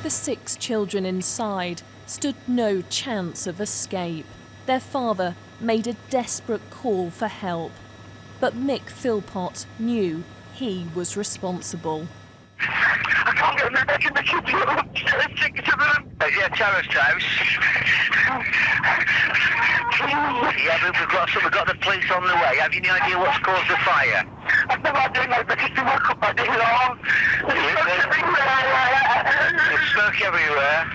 The 6 children inside stood no chance of escape. Their father made a desperate call for help, but Mick Philpott knew he was responsible. I can't get them back in the kitchen. Yeah, terrace house. Yeah, but we've got the police on the way. Have you any idea what's caused the fire? I've no idea, mate, but it's been woke up by this long. There's smoke everywhere.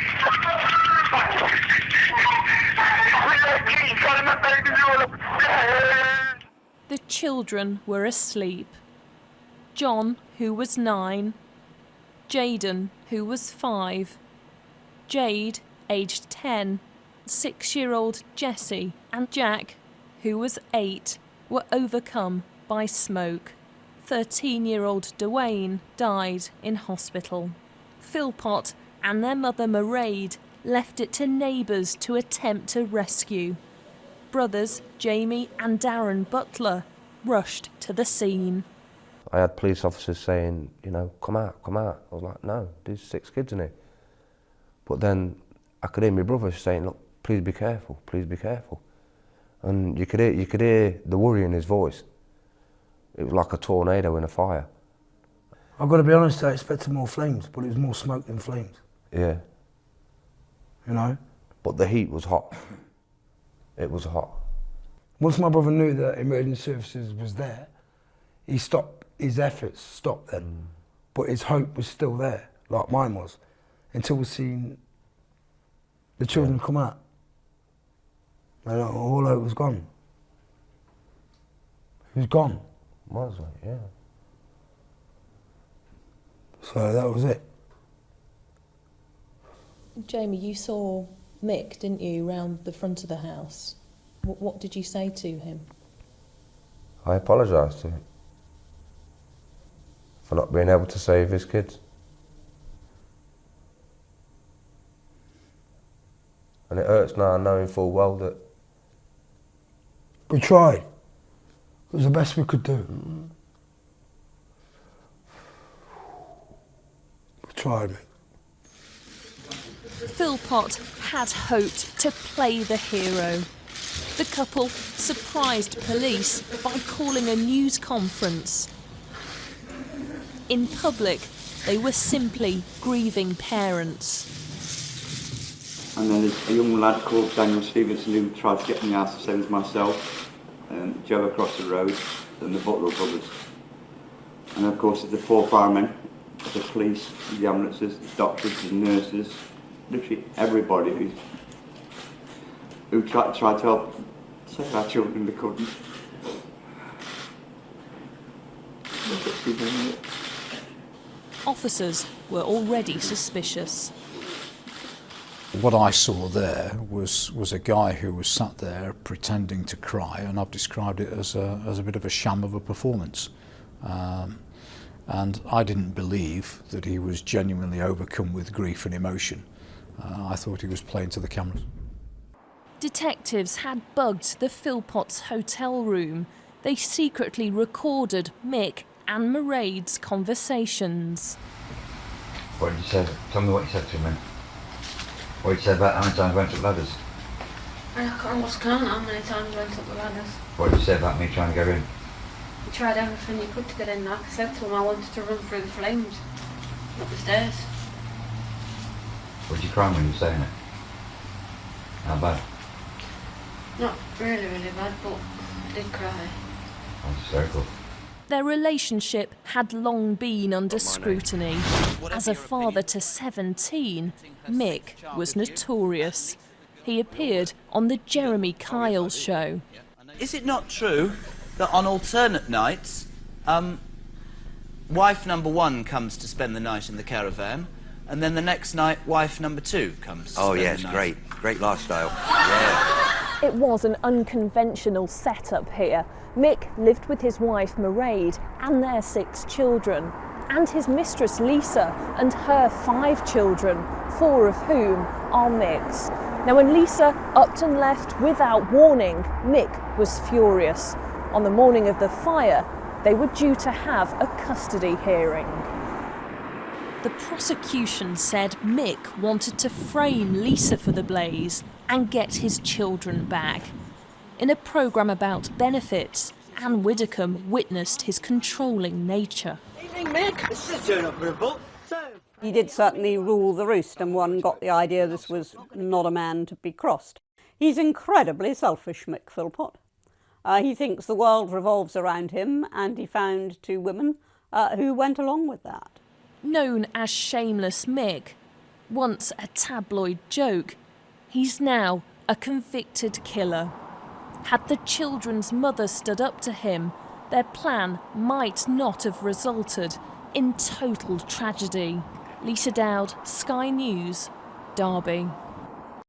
The children were asleep. John, who was 9, Jaden, who was 5, Jade, aged 10, 6-year-old Jessie and Jack, who was 8, were overcome by smoke. 13-year-old Dwayne died in hospital. Philpott and their mother Mairead left it to neighbours to attempt to rescue. Brothers Jamie and Darren Butler rushed to the scene. I had police officers saying, you know, come out, come out. I was like, no, there's 6 kids in here. But then I could hear my brother saying, look, please be careful, please be careful. And you could hear the worry in his voice. It was like a tornado in a fire. I've got to be honest, I expected more flames, but it was more smoke than flames. Yeah. You know? But the heat was hot. It was hot. Once my brother knew that emergency services was there, he stopped, his efforts stopped then. But his hope was still there, like mine was, until we seen the children come out. And all hope was gone. He was gone. Mosley, yeah. So that was it. Jamie, you saw Mick, didn't you, round the front of the house? What did you say to him? I apologised to him for not being able to save his kids. And it hurts now knowing full well that... We tried. It was the best we could do. We tried, mate. Philpott had hoped to play the hero. The couple surprised police by calling a news conference. In public, they were simply grieving parents. And then there's a young lad called Daniel Stevenson who tried to get in the house, the same as myself, and Joe across the road, and the Butler brothers. And of course there's the 4 firemen, the police, the ambulances, the doctors, the nurses, literally everybody who tried to help save our children, they couldn't. Officers were already suspicious. What I saw there was a guy who was sat there pretending to cry, and I've described it as a bit of a sham of a performance. And I didn't believe that he was genuinely overcome with grief and emotion. I thought he was playing to the cameras. Detectives had bugged the Philpotts' hotel room. They secretly recorded Mick and Mairead's conversations. What did you say? Tell me what you said to him then. What did you say about how many times I went up ladders? I lost count how many times I went up the ladders. What did you say about me trying to get in? You tried everything you could to get in. Like I said to him, I wanted to run through the flames, up the stairs. Did you cry when you were saying it? How bad? Not really, really bad, but I did cry. That's hysterical. Their relationship had long been under scrutiny. As a father to 17, Mick was notorious. He appeared on the Jeremy Kyle show. Is it not true that on alternate nights, wife number 1 comes to spend the night in the caravan, and then the next night, wife number 2 comes to spend the night? Oh yes, great lifestyle. Yeah. It was an unconventional setup here. Mick lived with his wife Mairead and their 6 children, and his mistress Lisa and her 5 children, 4 of whom are Mick's. Now when Lisa upped and left without warning, Mick was furious. On the morning of the fire, they were due to have a custody hearing. The prosecution said Mick wanted to frame Lisa for the blaze and get his children back. In a programme about benefits, Anne Widdicombe witnessed his controlling nature. Evening, Mick. This is a turn up for a book. He did certainly rule the roost, and one got the idea this was not a man to be crossed. He's incredibly selfish, Mick Philpott. He thinks the world revolves around him, and he found two women who went along with that. Known as Shameless Mick, once a tabloid joke, he's now a convicted killer. Had the children's mother stood up to him, their plan might not have resulted in total tragedy. Lisa Dowd, Sky News, Derby.